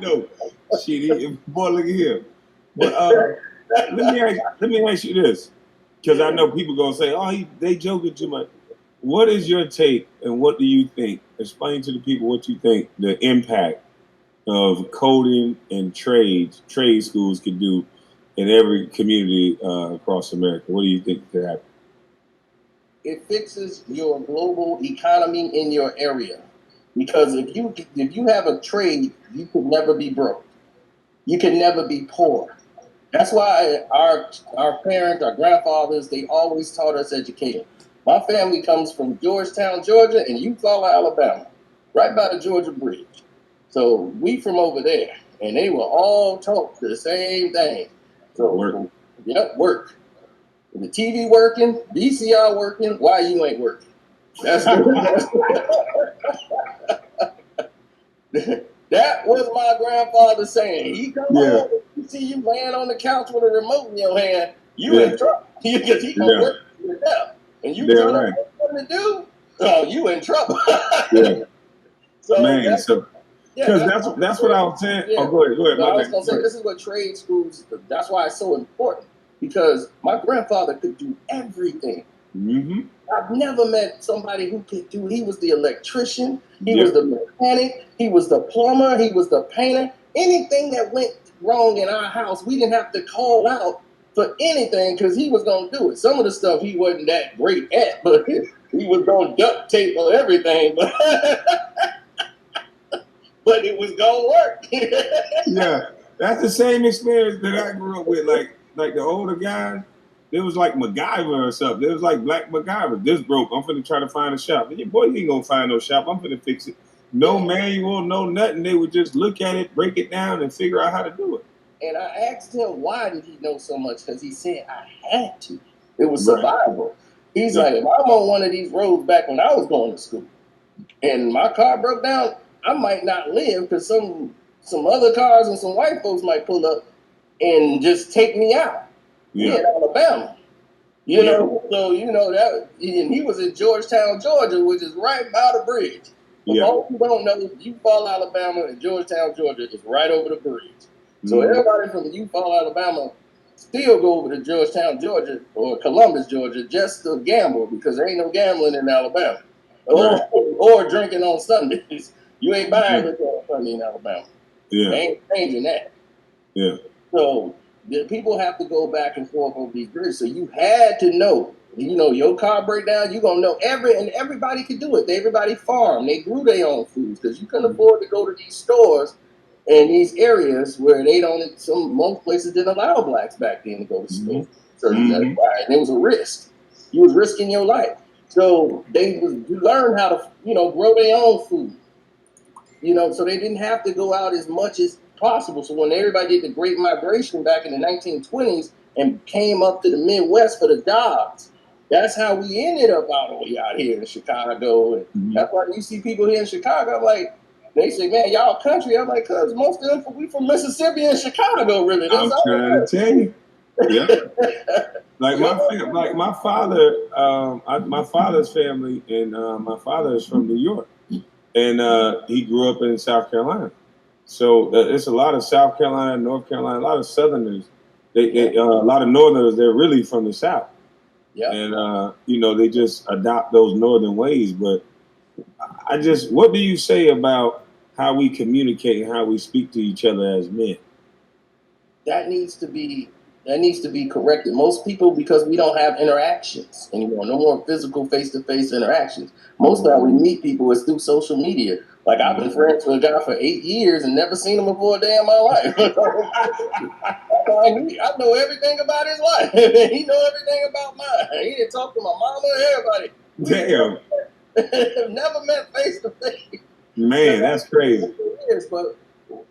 No, shit, boy, look at here. But let me ask you this, because I know people gonna say, "Oh, they joking too much." What is your take, and what do you think? Explain to the people what you think the impact of coding and trade schools could do in every community across America. What do you think could happen? It fixes your global economy in your area. Because if you have a trade, you could never be broke. You can never be poor. That's why our parents, our grandfathers, they always taught us education. My family comes from Georgetown, Georgia, and Eufaula, Alabama, right by the Georgia Bridge. So we from over there, and they were all taught the same thing. So Work. Yep, work. The TV working, VCR working. Why you ain't working? That's that was my grandfather saying. He come home, you see you laying on the couch with a remote in your hand, you in trouble because he gonna work you up, and you tell him what to do. Oh, you in trouble. So man, because that's what I was saying. Yeah. Oh, go ahead. I was gonna say this is what trade schools. That's why it's so important, because my grandfather could do everything. Mm-hmm. I've never met somebody who could do. He was the electrician. He was the mechanic. He was the plumber. He was the painter. Anything that went wrong in our house, we didn't have to call out for anything because he was gonna do it. Some of the stuff he wasn't that great at, but he was gonna duct tape or everything. But but it was gonna work. Yeah, that's the same experience that I grew up with. Like the older guys, it was like MacGyver or something. It was like Black MacGyver. This broke. I'm finna try to find a shop. And your boy, you ain't gonna find no shop. I'm finna fix it. No manual, no nothing. They would just look at it, break it down, and figure out how to do it. And I asked him why did he know so much, because he said I had to. It was survival. He's like, if I'm on one of these roads back when I was going to school, and my car broke down, I might not live because some other cars and some white folks might pull up and just take me out. Yeah, in Alabama. You know, so you know that, and he was in Georgetown, Georgia, which is right by the bridge. For those who don't know, Eufaula, Alabama, and Georgetown, Georgia is right over the bridge. So everybody from Eufaula, Alabama, still go over to Georgetown, Georgia, or Columbus, Georgia, just to gamble, because there ain't no gambling in Alabama, or drinking on Sundays. You ain't buying liquor on Sunday in Alabama. Yeah, they ain't changing that. Yeah. So the people have to go back and forth over these bridges. So you had to know, your car break down, you're gonna know and everybody could do it. Everybody farmed. They grew their own foods because you couldn't afford to go to these stores in these areas where they don't. Most places didn't allow blacks back then to go to school. So and it was a risk. You was risking your life. So you learned how to grow their own food. So they didn't have to go out as much as possible. So when everybody did the Great Migration back in the 1920s and came up to the Midwest for the jobs, that's how we ended up out here in Chicago. And that's why you see people here in Chicago, I'm like, they say, man, y'all country. I'm like, cuz most of them, we from Mississippi and Chicago, really. I'm trying to tell you. Yeah. Like my father, my father's family, and my father is from New York. And he grew up in South Carolina. So it's a lot of South Carolina, North Carolina, a lot of Southerners. A lot of Northerners, they're really from the South. Yeah. And, they just adopt those Northern ways. But what do you say about how we communicate and how we speak to each other as men? That needs to be corrected. Most people, because we don't have interactions anymore, no more physical face-to-face interactions. Most of the time we meet people is through social media. Like, I've been friends with a guy for 8 years and never seen him before a day in my life. I know everything about his life. He know everything about mine. He didn't talk to my mama or everybody. Damn. Never met face-to-face. Man, that's crazy. But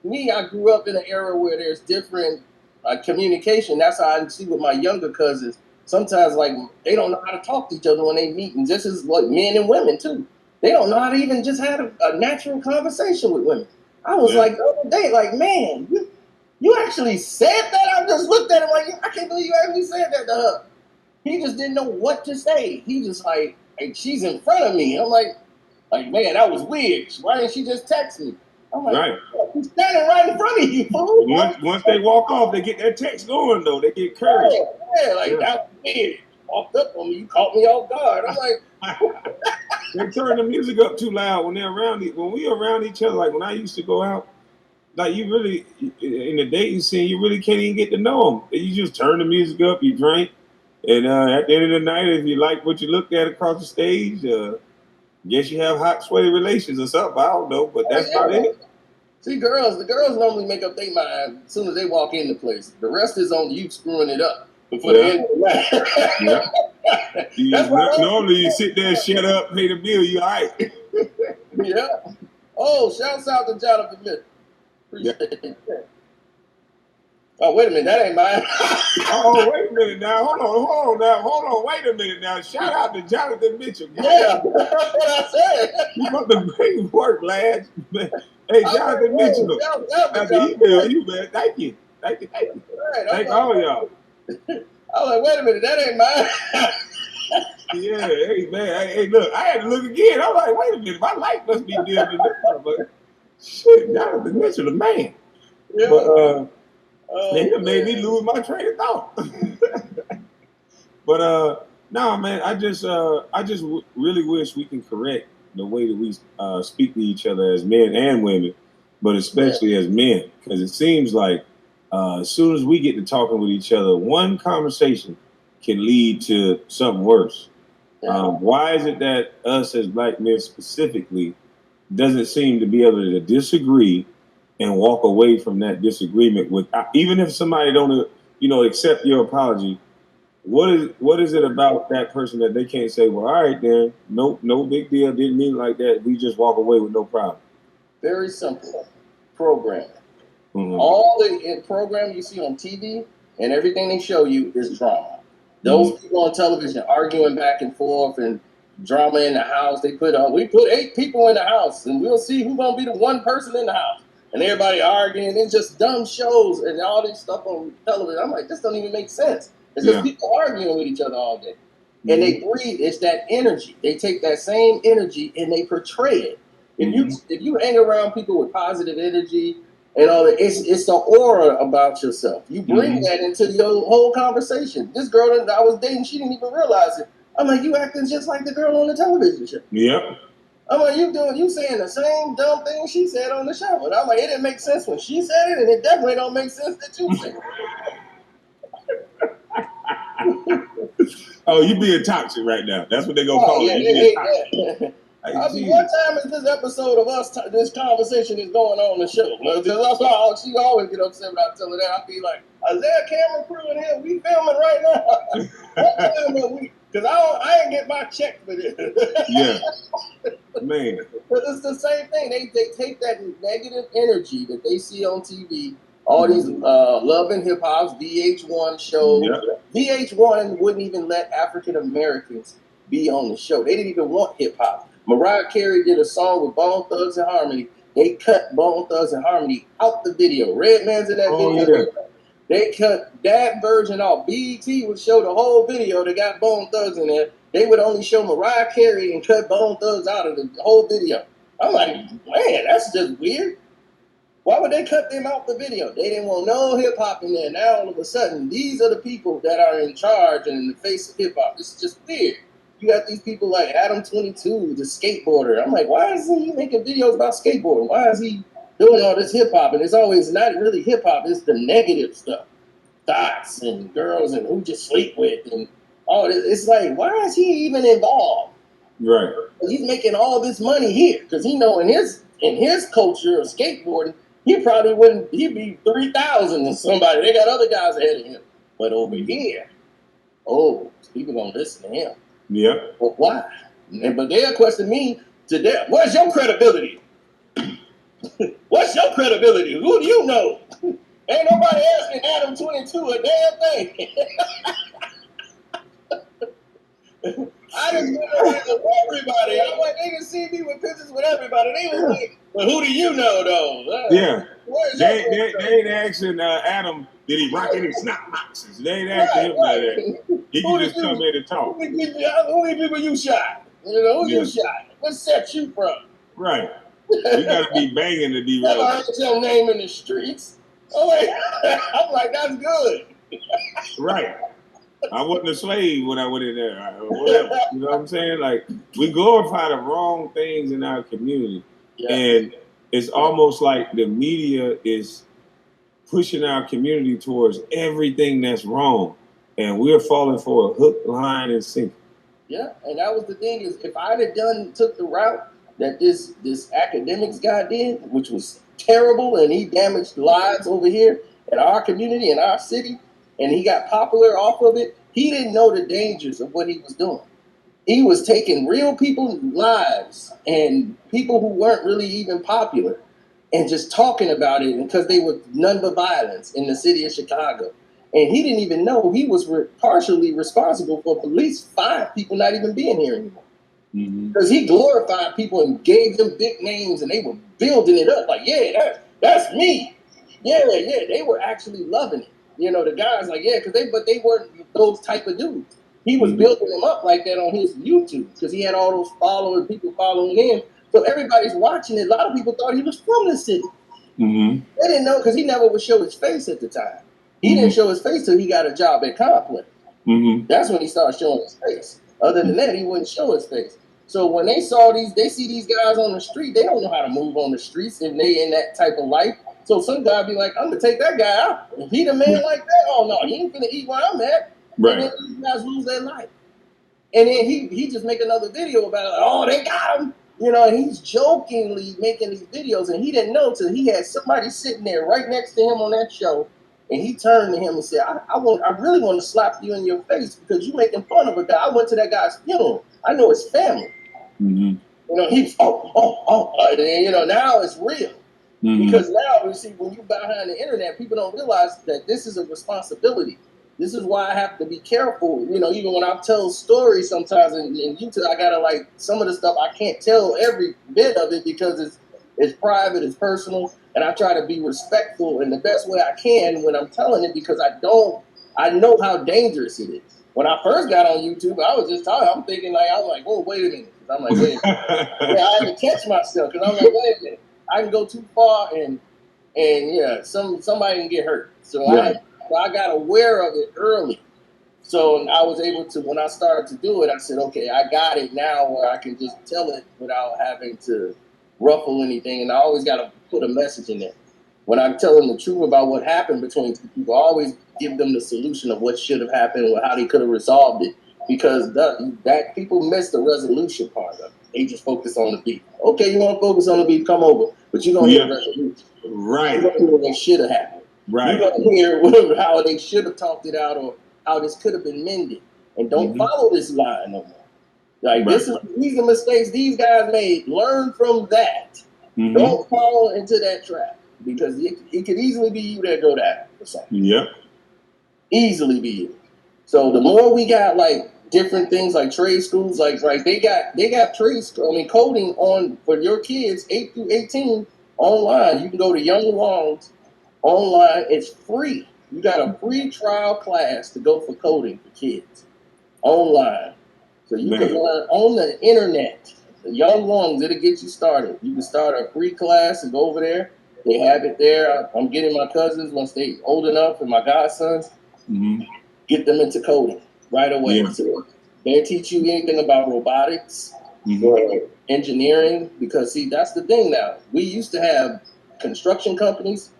me, I grew up in an era where there's different communication. That's how I see with my younger cousins. Sometimes, like, they don't know how to talk to each other when they meet, and this is like men and women too. They don't know how to even just have a natural conversation with women. I was like the other day, like, man, you actually said that? I just looked at him like, I can't believe you actually said that to her. He just didn't know what to say. He just like she's in front of me. I'm like, man, that was weird. Why didn't she just text me? I'm like, he's standing right in front of you, fool. Once they walk off, they get that text going though. They get courage. Yeah, like that was weird. Walked up on me, you caught me off guard. I'm like, they turn the music up too loud when they're around. When we around each other, like when I used to go out, like you really in the dating scene, you really can't even get to know them. You just turn the music up, you drink, and at the end of the night, if you like what you looked at across the stage, guess you have hot, sweaty relations or something. I don't know, but that's about it. See, the girls normally make up their mind as soon as they walk in the place. The rest is on you screwing it up before the end of the night. Normally you sit there, shut up, pay the bill, you all right. Yeah. Oh, shouts out to Jonathan Smith. Appreciate it. Oh, wait a minute, that ain't mine. Oh, wait a minute now. Hold on, wait a minute now. Shout out to Jonathan Mitchell. Yeah, that's what I said. You got the great work, lads. Hey, Jonathan Mitchell. I can email you, man. Thank you. Right, thank all y'all. I was like, wait a minute, that ain't mine. Yeah, hey, man. Hey, look, I had to look again. I was like, wait a minute, my life must be different. But shit, Jonathan Mitchell, the man. Yeah. But, it made me lose my train of thought. But no, man, I just really wish we can correct the way that we speak to each other as men and women, but especially as men, because it seems like as soon as we get to talking with each other, one conversation can lead to something worse. Why is it that us as black men specifically doesn't seem to be able to disagree and walk away from that disagreement with, even if somebody don't, accept your apology? What is it about that person that they can't say, well, all right, then, no big deal, didn't mean like that. We just walk away with no problem. Very simple. Programming. All the program you see on TV and everything they show you is drama. Those people on television arguing back and forth and drama in the house. We put 8 people in the house and we'll see who's gonna be the one person in the house. And everybody arguing. It's just dumb shows and all this stuff on television. I'm like, this don't even make sense. It's just people arguing with each other all day. And they breathe. It's that energy. They take that same energy and they portray it. If you hang around people with positive energy and all that, it's the aura about yourself. You bring that into your whole conversation. This girl that I was dating, she didn't even realize it. I'm like, you acting just like the girl on the television show. Yep. I'm like, you saying the same dumb thing she said on the show. And I'm like, it didn't make sense when she said it, and it definitely don't make sense that you said it. Oh, you being toxic right now. That's what they're going to call it. What time is this episode of us, this conversation is going on the show? Because she always get upset when I tell her that. I be like, is there a camera crew in here? We filming right now. What time are we? Because I ain't get my check for this. Yeah. Man. But it's the same thing. They take that negative energy that they see on TV, all these Love and Hip Hop's, VH1 shows. Yeah. VH1 wouldn't even let African Americans be on the show. They didn't even want hip hop. Mariah Carey did a song with Bone Thugs and Harmony. They cut Bone Thugs and Harmony out the video. Redman's in that video. Yeah. They cut that version off. BET would show the whole video. They got Bone Thugs in there. They would only show Mariah Carey and cut Bone Thugs out of the whole video. I'm like, man, that's just weird. Why would they cut them out the video? They didn't want no hip hop in there. Now all of a sudden, these are the people that are in charge and in the face of hip hop. It's just weird. You got these people like Adam 22, the skateboarder. I'm like, why is he making videos about skateboarding? Why is he doing all this hip hop? And it's always not really hip hop. It's the negative stuff, thoughts and girls and who you sleep with and all this. It's like, why is he even involved? Right. He's making all this money here because he know in his culture of skateboarding, he probably wouldn't. He'd be 3,000 and somebody. They got other guys ahead of him, but over here, people gonna listen to him. Yeah. Well, why? But they'll question me today. Where's your credibility? What's your credibility? Who do you know? Ain't nobody asking Adam 22 a damn thing. I just went around with everybody. I'm like, they can see me with pictures with everybody. They was like, well, who do you know, though? Yeah. They ain't asking Adam, did he rock any snap boxes? They ain't asking him like that. He can just come in and talk. Who many people you shot? Who you shot? What set you from? Right. You gotta be banging to be Never relevant. heard your name in the streets. I'm like, that's good. Right. I wasn't a slave when I went in there. Whatever. You know what I'm saying? Like, we glorify the wrong things in our community. Yeah. And it's almost like the media is pushing our community towards everything that's wrong. And we're falling for a hook, line, and sinker. Yeah, and that was the thing is if I'd have took the route that this academics guy did, which was terrible, and he damaged lives over here in our community, in our city, and he got popular off of it, he didn't know the dangers of what he was doing. He was taking real people's lives and people who weren't really even popular and just talking about it because they were none but violence in the city of Chicago. And he didn't even know he was partially responsible for at least 5 people not even being here anymore. Because he glorified people and gave them big names, and they were building it up like, yeah, that's me. Yeah, they were actually loving it. You know, the guys like, yeah, but they weren't those type of dudes. He was building them up like that on his YouTube because he had all those followers, people following him. So everybody's watching it. A lot of people thought he was from the city. They didn't know because he never would show his face at the time. He didn't show his face till he got a job at Complex. That's when he started showing his face. Other than that, he wouldn't show his face. So when they see these guys on the street, they don't know how to move on the streets if they in that type of life. So some guy be like, I'm gonna take that guy out. If he the man like that, oh no, he ain't gonna eat where I'm at. Right. And then these guys lose their life. And then he just make another video about it. Like, oh, they got him. You know, and he's jokingly making these videos, and he didn't know till he had somebody sitting there right next to him on that show. And he turned to him and said, I really want to slap you in your face because you're making fun of a guy. I went to that guy's funeral. I know his family. You know, he's, and then, you know, now it's real. Because now, you see, when you're behind the internet, people don't realize that this is a responsibility. This is why I have to be careful. You know, even when I tell stories sometimes in YouTube, I gotta like some of the stuff I can't tell every bit of it because it's private, it's personal, and I try to be respectful in the best way I can when I'm telling it because I know how dangerous it is. When I first got on YouTube, I was just talking. I'm thinking like oh wait a minute. I'm like wait a minute. Yeah, I had to catch myself because I'm like wait a minute. I can go too far and yeah, somebody can get hurt. So I got aware of it early. So I was able to, when I started to do it, I said, okay, I got it now where I can just tell it without having to ruffle anything. And I always got to put a message in there. When I'm telling the truth about what happened between two people, I always give them the solution of what should have happened or how they could have resolved it. Because that people miss the resolution part of it. They just focus on the beat. Okay, you want to focus on the beat, come over. But you're going to hear the resolution. Right. You're going to hear what they should have happened. Right. You're going to hear how they should have talked it out or how this could have been mended. And don't follow this line no more. Like these are mistakes these guys made. Learn from that. Don't fall into that trap. Because it could easily be you that go down or something. Yep. Easily be you. So the more we got like different things like trade schools, like right, they got trade school. I mean coding on for your kids 8 through 18 online. You can go to Young Long's online. It's free. You got a free trial class to go for coding for kids online. So you can learn on the internet. The Young Longs, it'll get you started. You can start a free class and go over there. They have it there. I'm getting my cousins once they old enough and my godsons, get them into coding right away. Yeah. So they teach you anything about robotics or engineering because see, that's the thing now. We used to have construction companies,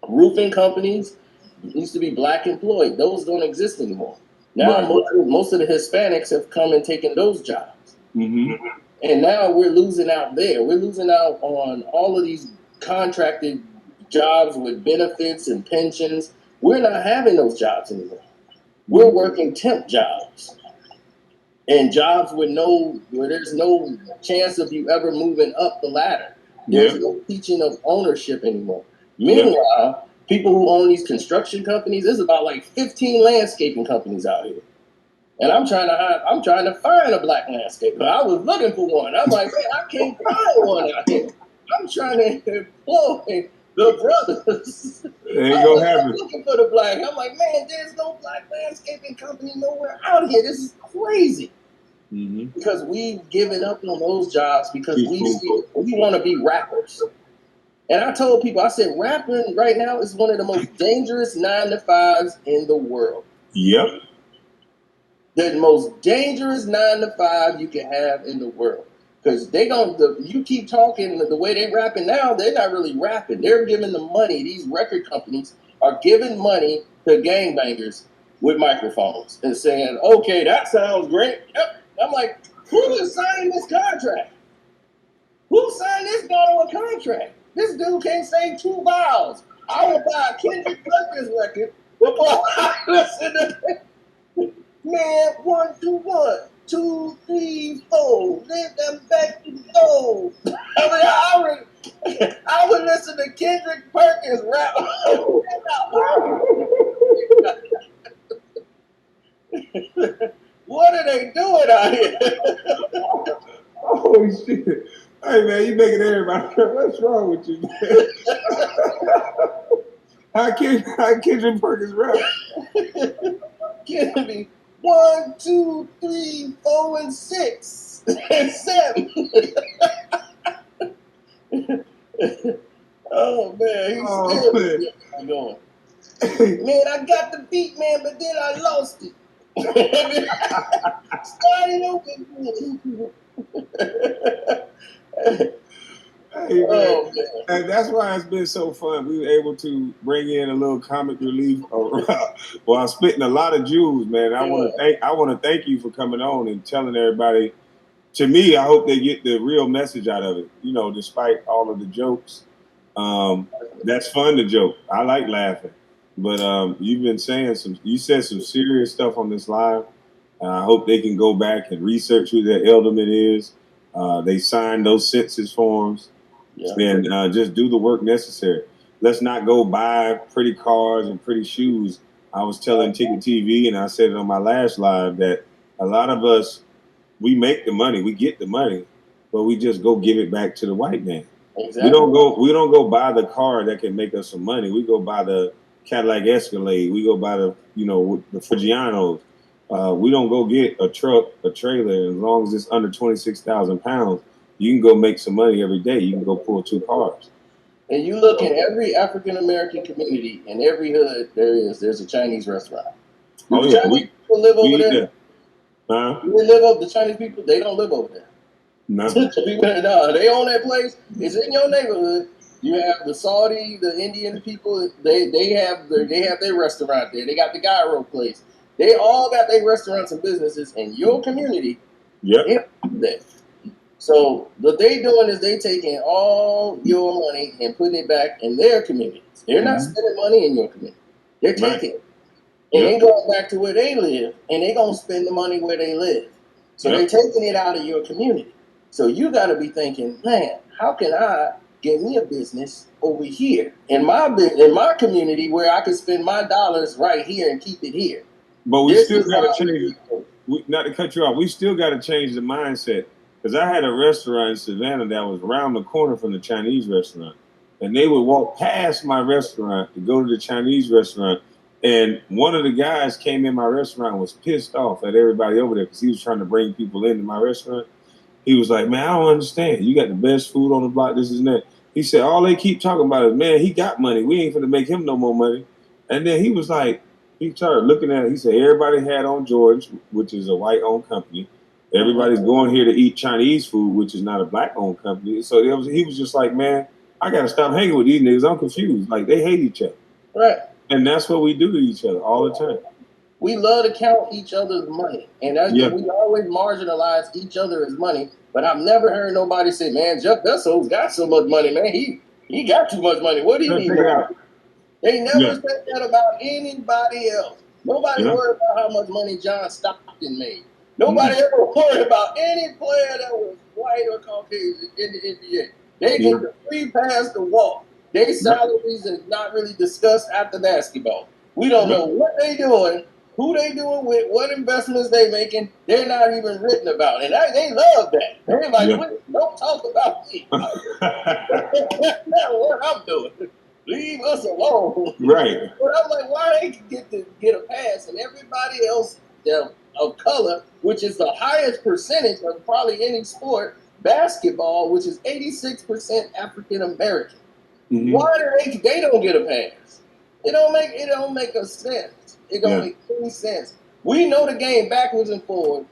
roofing companies, used to be black employed. Those don't exist anymore. Now most of the Hispanics have come and taken those jobs. And now we're losing out there. We're losing out on all of these contracted jobs with benefits and pensions. We're not having those jobs anymore. We're working temp jobs and jobs where there's no chance of you ever moving up the ladder. There's no teaching of ownership anymore. Meanwhile, people who own these construction companies, there's about like 15 landscaping companies out here. And I'm trying to find a black landscaper. I was looking for one. I'm like, man, I can't find one out here. I'm trying to employ the brothers. I'm looking for the black. I'm like, man, there's no black landscaping company nowhere out here. This is crazy. because we've given up on those jobs because Peaceful. we want to be rappers. And I told people, I said, rapping right now is one of the most dangerous 9-to-5s in the world. Yep. The most dangerous 9-to-5 you can have in the world. Because you keep talking the way they rapping now, they're not really rapping. They're giving the money. These record companies are giving money to gangbangers with microphones and saying, okay, that sounds great. Yep. I'm like, who is signing this contract? Who signed this guy on a contract? This dude can't say 2 vowels. I would buy a Kendrick Perkins record before I listen to man, 1, 2, 1, 2, 3, 4. Let them back to go. I would listen to Kendrick Perkins rap. What are they doing out here? Oh shit! Hey man, you making everybody. What's wrong with you, man? How Kendrick Perkins rap? Give me 1, 2, 3, 4, and 6 and 7. Oh man, he's still going. Man, I got the beat, man, but then I lost it. Started over. Hey, man. And that's why it's been so fun. We were able to bring in a little comic relief while spitting a lot of jewels, man. I want to thank you for coming on and telling everybody. To me, I hope they get the real message out of it. You know, despite all of the jokes, that's fun to joke. I like laughing, but you've been saying you said some serious stuff on this live. I hope they can go back and research who their elderman is. They signed those census forms. And just do the work necessary. Let's not go buy pretty cars and pretty shoes. I was telling Ticket TV, and I said it on my last live, that a lot of us, we make the money, we get the money, but we just go give it back to the white man. Exactly. We don't go buy the car that can make us some money. We go buy the Cadillac Escalade. We go buy the Fugianos. We don't go get a truck, a trailer. As long as it's under 26,000 pounds, you can go make some money every day. You can go pull 2 cars. And you look at every African American community in every hood there's a Chinese restaurant. Oh yeah, people live over there. Huh? You live over the Chinese people. They don't live over there. No. No, they own that place. It's in your neighborhood. You have the Saudi, the Indian people. They have their restaurant there. They got the gyro place. They all got their restaurants and businesses in your community. Yep. So what they doing is they taking all your money and putting it back in their communities. They're not spending money in your community. They're taking it. And they going back to where they live, and they going to spend the money where they live. So they're taking it out of your community. So you got to be thinking, man, how can I get me a business over here in my community where I can spend my dollars right here and keep it here? But we still got to change. Not to cut you off, we still got to change the mindset. Because I had a restaurant in Savannah that was around the corner from the Chinese restaurant. And they would walk past my restaurant to go to the Chinese restaurant. And one of the guys came in my restaurant and was pissed off at everybody over there because he was trying to bring people into my restaurant. He was like, man, I don't understand. You got the best food on the block, this and that. He said, all they keep talking about is, man, he got money. We ain't finna make him no more money. And then he was like, he started looking at it. He said, everybody had on George, which is a white-owned company. Everybody's going here to eat Chinese food, which is not a black-owned company. So he was just like, man, I got to stop hanging with these niggas. I'm confused. Like, they hate each other. Right. And that's what we do to each other all the time. We love to count each other's money. And we always marginalize each other as money. But I've never heard nobody say, man, Jeff Bezos got so much money, man. He got too much money. What do you mean? They never said that about anybody else. Nobody worried about how much money John Stockton made. Nobody ever worried about any player that was white or Caucasian in the NBA. They get the free pass to walk. Their salaries is not really discussed after basketball. We don't know what they doing, who they doing with, what investments they making. They're not even written about. And they love that. They're like, don't talk about me. That's what I'm doing. Leave us alone. Right. But I'm like, why they get a pass and everybody else of color, which is the highest percentage of probably any sport, basketball, which is 86% African American. Mm-hmm. Why do they don't get a pass? It don't make a sense. It don't make any sense. We know the game backwards and forward.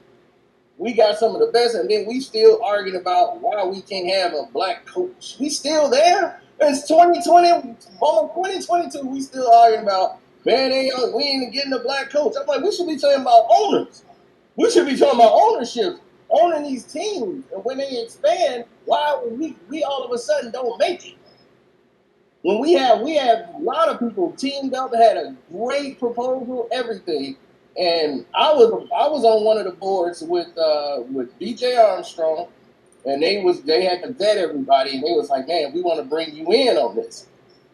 We got some of the best, and then we still arguing about why we can't have a black coach. We still there. It's 2020, almost 2022. We still arguing about, man, we ain't getting a black coach. I'm like, we should be talking about owners. We should be talking about ownership, owning these teams. And when they expand, why we all of a sudden don't make it? When we have a lot of people teamed up, had a great proposal, everything. And I was on one of the boards with BJ Armstrong, and they had to vet everybody, and they was like, man, we want to bring you in on this.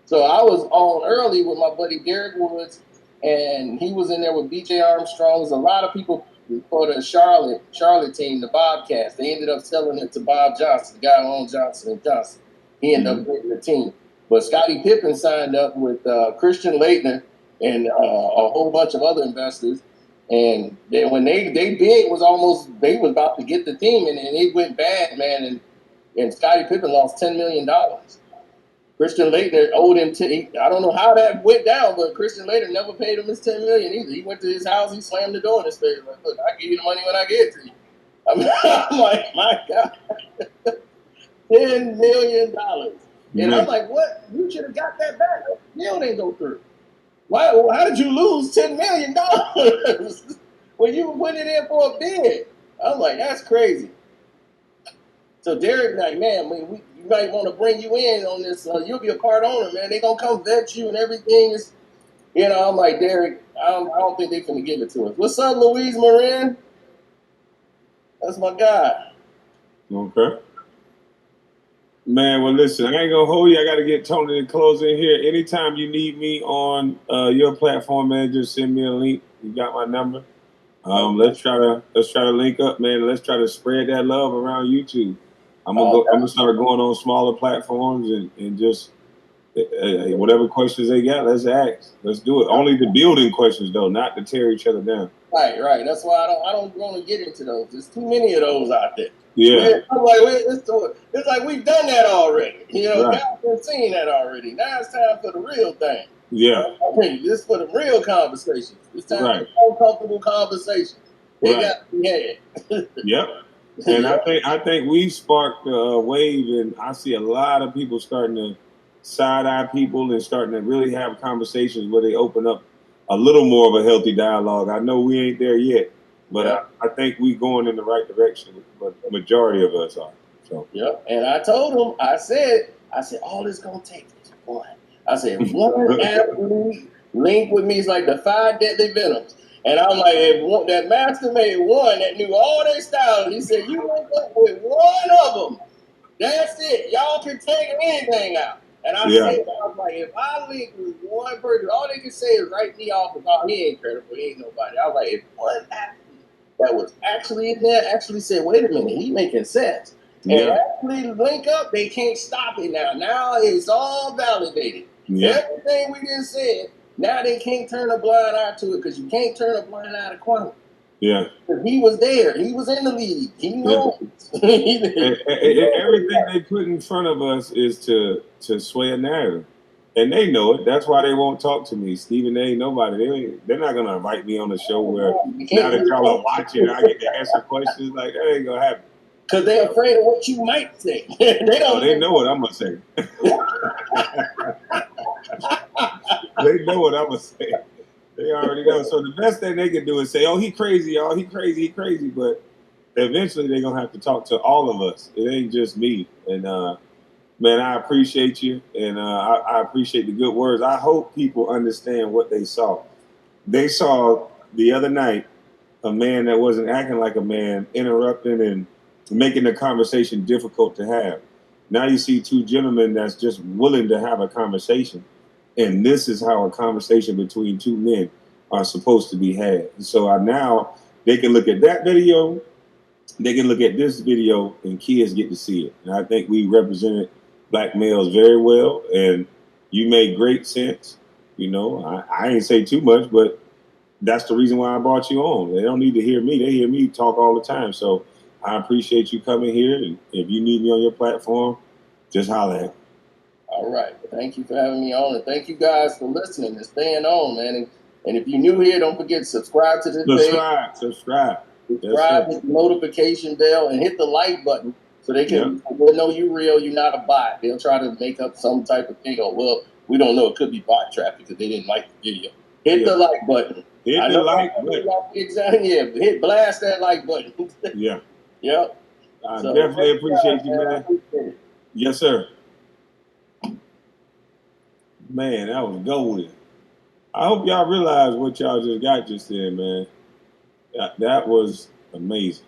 So I was on early with my buddy Derek Woods, and he was in there with BJ Armstrong. There's a lot of people for the Charlotte team, the Bobcats. They ended up selling it to Bob Johnson, the guy who owns Johnson & Johnson. He ended up getting the team. But Scottie Pippen signed up with Christian Laettner and a whole bunch of other investors. And then when they bid was almost, they was about to get the team, and it went bad, man. And Scottie Pippen lost $10 million. Christian Laettner owed him I don't know how that went down, but Christian Laettner never paid him his $10 million either. He went to his house, he slammed the door in his face, like, look, I give you the money when I get it to you. I'm like, my God, $10 million. And I'm like, what? You should have got that back. The deal didn't go through. Why? How did you lose $10 million when you put it in for a bid? I'm like, that's crazy. So Derek, like, man, we might want to bring you in on this. You'll be a part owner, man. They gonna come vet you and everything. I'm like, Derek, I don't think they gonna give it to us. What's up, Louise Marin? That's my guy. Okay. Man, well, listen, I ain't gonna hold you. I got to get Tony to close in here. Anytime you need me on your platform, man, just send me a link. You got my number. Let's try to link up, man. Let's try to spread that love around YouTube. I'm gonna start going on smaller platforms and just whatever questions they got, let's ask. Let's do it. Only the building questions though, not to tear each other down. Right. That's why I don't want to get into those. There's too many of those out there. Yeah. It's like we've done that already. Right. Guys have seen that already. Now it's time for the real thing. Yeah. This is for the real conversations. It's time for uncomfortable conversations. They got to be had. Yep. And I think we sparked a wave, and I see a lot of people starting to side-eye people and starting to really have conversations where they open up a little more of a healthy dialogue. I know we ain't there yet, but I think we going in the right direction. But the majority of us are. So. Yep. And I told them, I said, all it's gonna take is one. I said, one athlete link with me is like the 5 deadly venoms. And I'm like, if that master made one that knew all their styles, he said, you link up with one of them. That's it. Y'all can take anything out. And I said, I was like, if I link with one person, all they can say is write me off because he ain't credible. He ain't nobody. I was like, if one athlete that was actually in there actually said, wait a minute, he making sense. And actually link up, they can't stop it now. Now it's all validated. Yeah. Everything we just said, now they can't turn a blind eye to it because you can't turn a blind eye to Kwame. Yeah. He was there. He was in the league. He knows. Everything they put in front of us is to sway a narrative. And they know it. That's why they won't talk to me. Stephen, they ain't nobody. They're not going to invite me on the show where now that y'all are watching, I get to answer questions. Like, that ain't going to happen. Because they're afraid of what you might say. They know what I'm going to say. They know what I'm going to say. They already know. So the best thing they can do is say, oh, he crazy, y'all. He crazy. But eventually they're going to have to talk to all of us. It ain't just me. And, man, I appreciate you. And I appreciate the good words. I hope people understand what they saw. They saw the other night a man that wasn't acting like a man, interrupting and making the conversation difficult to have. Now you see 2 gentlemen that's just willing to have a conversation. And this is how a conversation between 2 men are supposed to be had. So now they can look at that video, they can look at this video, and kids get to see it. And I think we represented black males very well, and you made great sense. I ain't say too much, but that's the reason why I brought you on. They don't need to hear me. They hear me talk all the time. So I appreciate you coming here. And if you need me on your platform, just holler at me. All right. Thank you for having me on. And thank you guys for listening and staying on, man. And if you're new here, don't forget to subscribe to this page. Subscribe. Hit the notification bell and hit the like button so they can know you real, you're not a bot. They'll try to make up some type of thing. Oh, well, we don't know. It could be bot traffic because they didn't like the video. Hit the like button. Hit the like button. Exactly. Yeah. Blast that like button. Yeah. Yep. I definitely appreciate you, man. Yes, sir. Man, that was golden. I hope y'all realize what y'all just got just then, man. That was amazing.